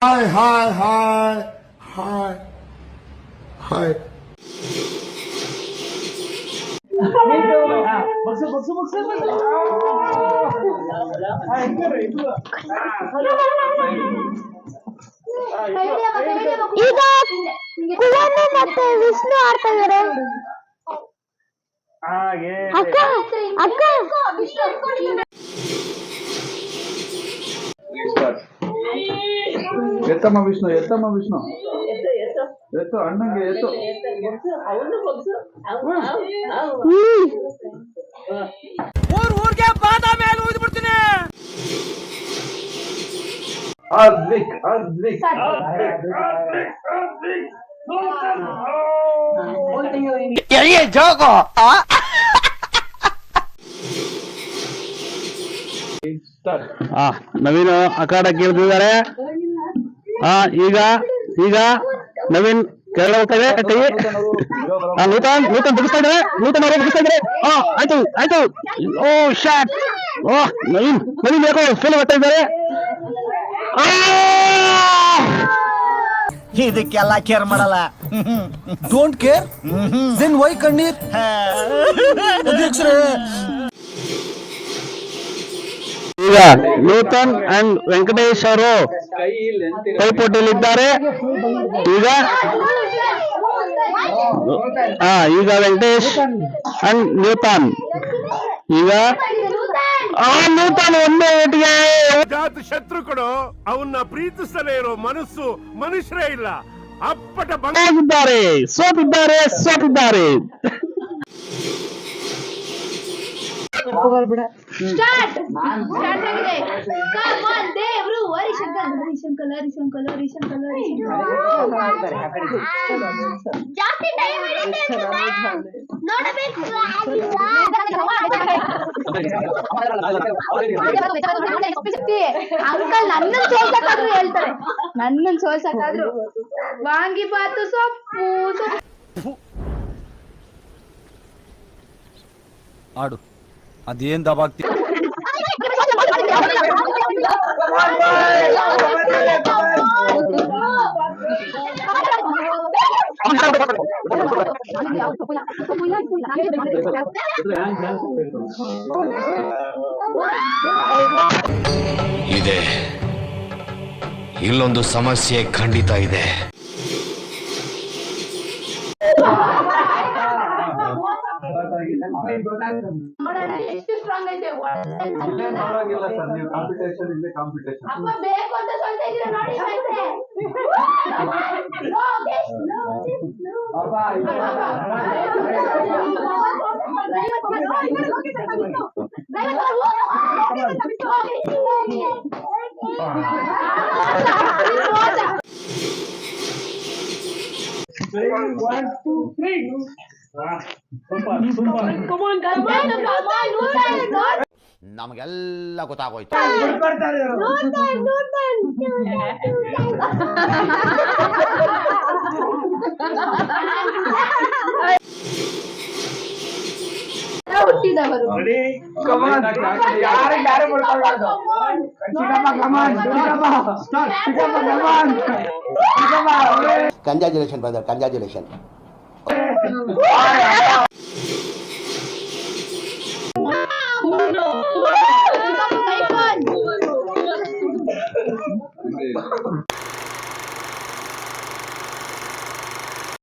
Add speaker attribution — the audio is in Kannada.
Speaker 1: Hi, hi, hi, hi, hi.
Speaker 2: ಈಗ ಕುಲನು ಮತ್ತೆ ವಿಷ್ಣು ಆಡ್ತಾ ಇದಾರೆ. ಅಕ್ಕ ಅಕ್ಕ
Speaker 3: ಎತ್ತಮ್ಮ ವಿಷ್ಣು ಎತ್ತಮ್ಮ ವಿಷ್ಣು ಎತ್ತು ಅಣ್ಣಂಗೆ ಎತ್ತು
Speaker 4: ಊರ್ಗೆ ಬಾದಾಮಿ ಆಗಿ ಹೋಯ್ದು ಬಿಡ್ತೀನಿ. ಜೋಗೋ
Speaker 5: ನವೀನ್ ಅಖಾಡ ಕೇಳ್ತಿದ್ದಾರೆ. ಈಗ ಈಗ ನವೀನ್ ಕೇರಳ ಹೋಗ್ತಾ ಇದೆ. ಕೈ ನೂತನ್ ನೂತನ್ ಬಿಡಿಸ್ತಾ ಇದ್ದಾರೆ. ನೂತನ್ ಅವರು ಬಿಡಿಸ್ತಾ ಇದ್ದಾರೆ. ಆಯ್ತು ಆಯ್ತು. ಓ ಶಾಟ್. ನವೀನ್ ನವೀನ್ ಯಾಕೋ ಫೇಲ್ ಮಾಡ್ತಾ ಇದ್ದಾರೆ.
Speaker 4: ಇದಕ್ಕೆಲ್ಲ ಕೇರ್ ಮಾಡಲ್ಲ.
Speaker 1: Don't care? Then why ಕಣ್ಣೀರ್?
Speaker 5: ಈಗ ನೂತನ್ ಅಂಡ್ ವೆಂಕಟೇಶ್ ಅವರು ಪೈಪೋಟಿಯಲ್ಲಿದ್ದಾರೆ. ಈಗ ವೆಂಕಟೇಶ್ ಅಂಡ್ ನೂತನ್. ಈಗ ನೂತನ್ ಒಂದೇ ಏಟಿಗೆ
Speaker 6: ಜಾತ ಶತ್ರುಗಳು ಅವನ್ನ ಪ್ರೀತಿಸಲೇ ಇರೋ ಮನಸ್ಸು ಮನುಷ್ಯರೇ ಇಲ್ಲ. ಅಪ್ಪಟ
Speaker 5: ಬಂದಿದ್ದಾರೆ. ಸೋತಿದ್ದಾರೆ.
Speaker 2: ಸ್ಟಾರ್ಟ್ ಆಗಿದೆ. ಕಮ್ ಆನ್ ದೇವ್ರು ಹರಿಶಂಕರ್ ಜಾಸ್ತಿ ಟೈಮ್ ನೋಡಬೇಕು. ಅಂಕಲ್ ನನ್ನನ್ನು ಸೋಲ್ಸಕ್ಕಾದ್ರೂ ಹೇಳ್ತಾರೆ. ನನ್ನನ್ನು ಸೋಲ್ಸಕ್ಕಾದ್ರೂ ವಾಂಗಿಬಾತು ಸೊಪ್ಪು
Speaker 4: ಆಡು ಅದೇನ್ ದಬಾಗ್ತಿ.
Speaker 7: ಇದೆ ಇಲ್ಲೊಂದು ಸಮಸ್ಯೆ ಖಂಡಿತ ಇದೆ.
Speaker 2: ಎಷ್ಟು ಸ್ಟ್ರಾಂಗ್ ಐತೆ.
Speaker 3: ಕಾಂಪಿಟೇಷನ್ ಇದೆ ಕಾಂಪಿಟೇಷನ್.
Speaker 2: ಅಪ್ಪ ಬೇಕು ಅಂತ சொல்ತಾ ಇದೀರಾ ನೋಡಿ ಮತ್ತೆ.
Speaker 7: ನಮಗೆಲ್ಲ ಗೊತ್ತಾಗೋಯ್ತು.
Speaker 2: ಹುಟ್ಟಿದವರು
Speaker 7: ಕಂಗ್ರಾಚುಲೇಷನ್ ಬ್ರದರ್, ಕಂಗ್ರಾಚುಲೇಷನ್.